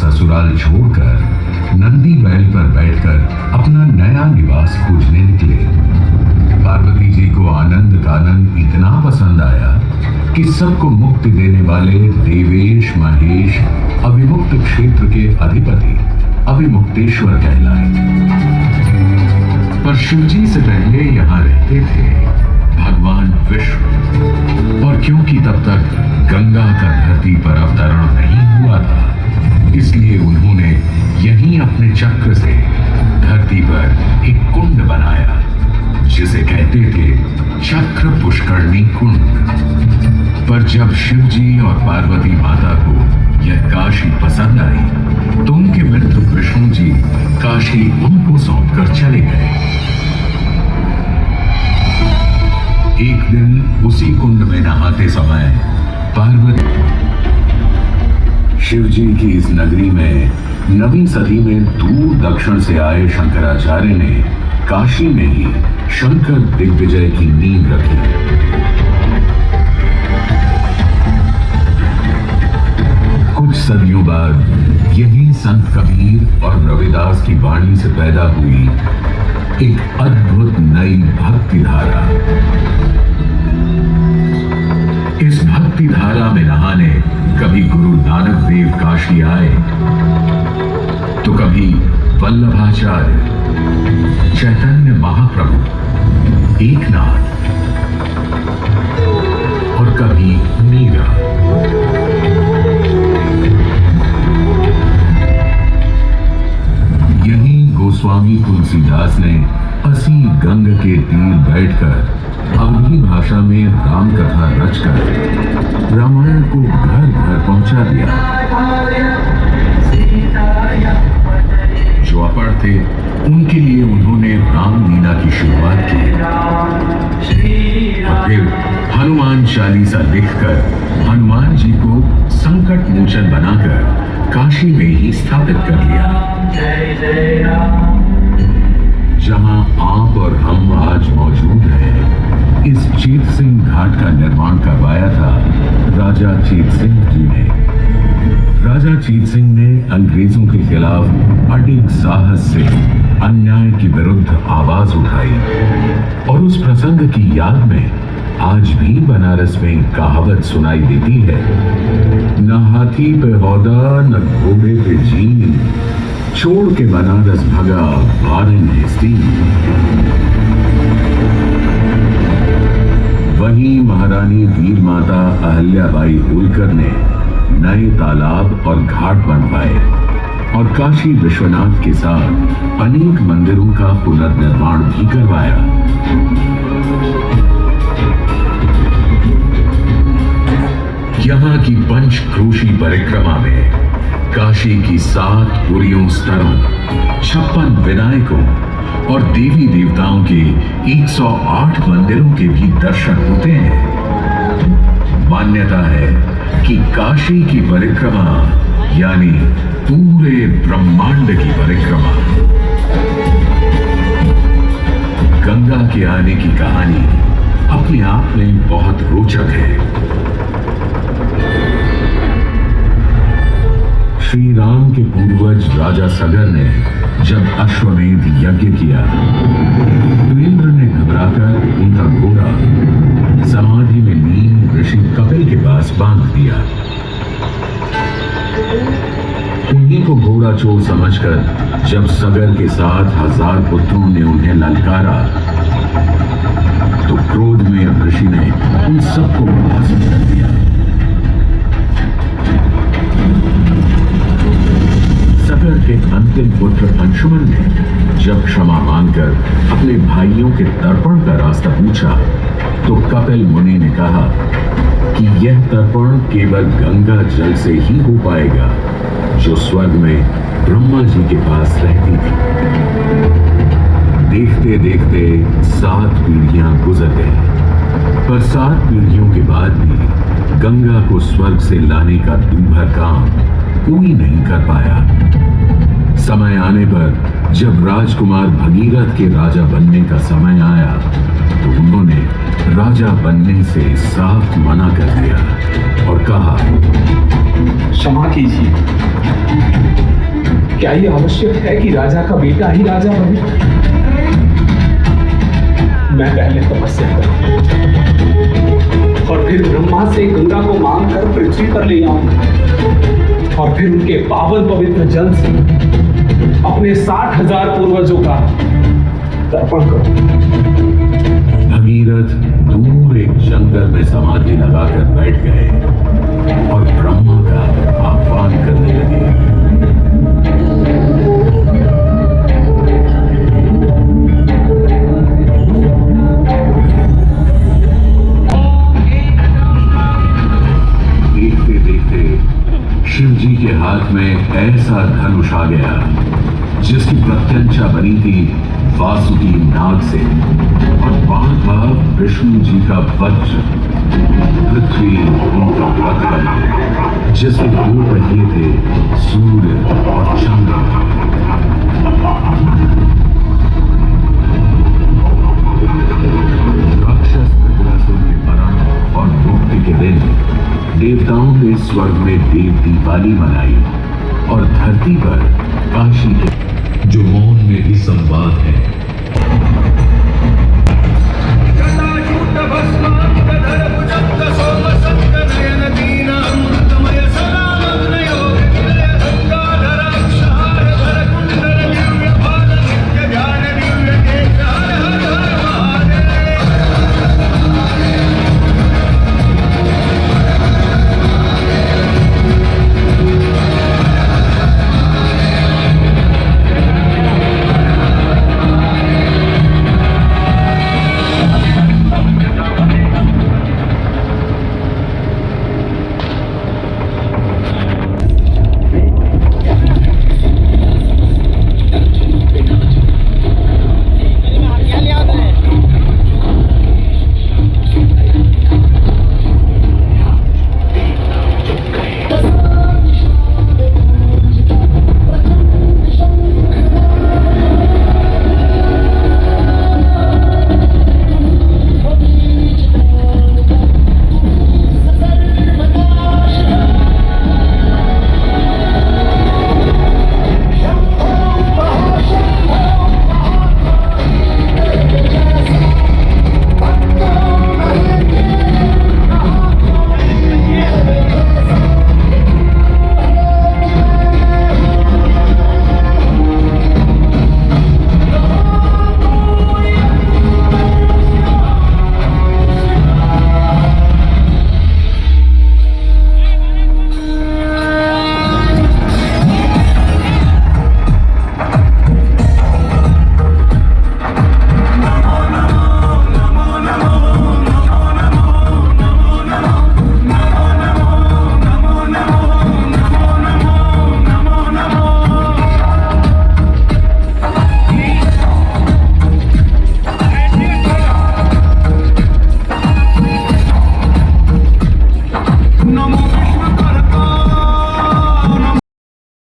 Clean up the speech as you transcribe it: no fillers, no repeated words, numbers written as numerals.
ससुराल छोड़कर नंदी बैल पर बैठकर अपना नया निवास खोजने निकले। पार्वती जी को आनंद कानन इतना पसंद आया कि सबको मुक्ति देने वाले देवेश महेश अविमुक्त क्षेत्र के अधिपति अविमुक्तेश्वर कहलाए। पर शिवजी से पहले यहाँ रहते थे भगवान विष्णु, और क्योंकि तब तक गंगा का धरती पर अवतरण नहीं हुआ था, इसलिए उन्होंने यहीं अपने चक्र से धरती पर एक कुंड बनाया जिसे कहते थे चक्र पुष्करणी कुंड। पर जब शिवजी और पार्वती माता को यह काशी पसंद आई तो उनके मित्र विष्णु जी काशी उनको सौंपकर चले गए। एक दिन उसी कुंड में नहाते समय पार्वती शिवजी की इस नगरी में 9वीं सदी में दूर दक्षिण से आए शंकराचार्य ने काशी में ही शंकर दिग्विजय की नींव रखी। कुछ सदियों बाद यही संत कबीर और रविदास की वाणी से पैदा हुई एक अद्भुत नई भक्ति धारा। इस भक्ति धारा में नहाने कभी गुरु नानक देव काशी आए तो कभी वल्लभाचार्य, चैतन्य महाप्रभु, एकनाथ और कभी मीरा। यहीं गोस्वामी तुलसीदास ने असी गंग के तीर बैठकर अवधी भाषा में राम कथा रचकर रामायण को घर घर पहुंचा दिया। जो अपढ़ थे उनके लिए उन्होंने रामलीला की शुरुआत की और फिर हनुमान चालीसा लिखकर हनुमान जी को संकट मोचन बनाकर काशी में ही स्थापित कर लिया। जहां आप और हम आज मौजूद हैं, इस चेत सिंह घाट का निर्माण करवाया था राजा चेत सिंह जी ने। राजा चेत सिंह ने अंग्रेजों के खिलाफ अडिग साहस से अन्याय के विरुद्ध आवाज उठाई और उस प्रसंग की याद में आज भी बनारस में कहावत सुनाई देती है, न हाथी पे हौदा न घोड़े पे जीन, छोड़ के बनारस भगा भारन हेस्ती। वहीं महारानी वीर माता अहल्याबाई होलकर ने नए तालाब और घाट बनवाए और काशी विश्वनाथ के साथ अनेक मंदिरों का पुनर्निर्माण भी करवाया। यहाँ की पंचक्रोशी परिक्रमा में काशी की 7 पुरियों स्तरों, 56 विनायकों और देवी देवताओं के 108 मंदिरों के भी दर्शन होते हैं। मान्यता है कि काशी की परिक्रमा यानी पूरे ब्रह्मांड की परिक्रमा। गंगा के आने की कहानी अपने आप में बहुत रोचक है। श्री राम के पूर्वज राजा सगर ने जब अश्वमेध यज्ञ किया तो इंद्र ने घबराकर उनका घोड़ा समाधि में लीन ऋषि कपिल के पास बांध दिया। उन्हीं को घोड़ा चोर समझकर जब सगर के 7,000 पुत्रों ने उन्हें ललकारा तो क्रोध में ऋषि ने उन सबको भस्म कर दिया। सगर के अंतिम पुत्र अंशुमन ने जब क्षमा मांगकर अपने भाइयों के तर्पण का रास्ता पूछा तो कपिल मुनि ने कहा कि यह तर्पण केवल गंगा जल से ही हो पाएगा जो स्वर्ग में ब्रह्मा जी के पास रहती थी। देखते देखते 7 पीढ़ियां गुजर गई, पर 7 पीढ़ियों के बाद भी गंगा को स्वर्ग से लाने का दूभर काम कोई नहीं कर पाया। समय आने पर जब राजकुमार भगीरथ के राजा बनने का समय आया तो उन्होंने राजा बनने से साफ मना कर दिया और कहा, क्षमा कीजिए, क्या ये आवश्यक है कि राजा का बेटा ही राजा बने? मैं पहले तपस्या करूं और फिर ब्रह्मा से गंगा को मांग कर पृथ्वी पर ले आऊं और फिर उनके पावन पवित्र जल से अपने 60,000 पूर्वजों का तर्पण करूं। भगीरथ दूर एक जंगल में समाधि लगाकर बैठ गए और ब्रह्मा का आह्वान करने लगे। देखते देखते शिव जी के हाथ में ऐसा धनुष आ गया जिसकी प्रत्यंचा बनी थी वासुकी नाग से और बाण था विष्णु जी का वज्र। पृथ्वी उनका रथ बना जिसके दो पहिए थे सूर्य और चंद्र। राक्षस त्रिपुरासुर के मरण और मुक्ति के दिन देवताओं ने स्वर्ग में देव दीपावली मनाई और धरती पर काशी के जो मौन में भी संवाद है।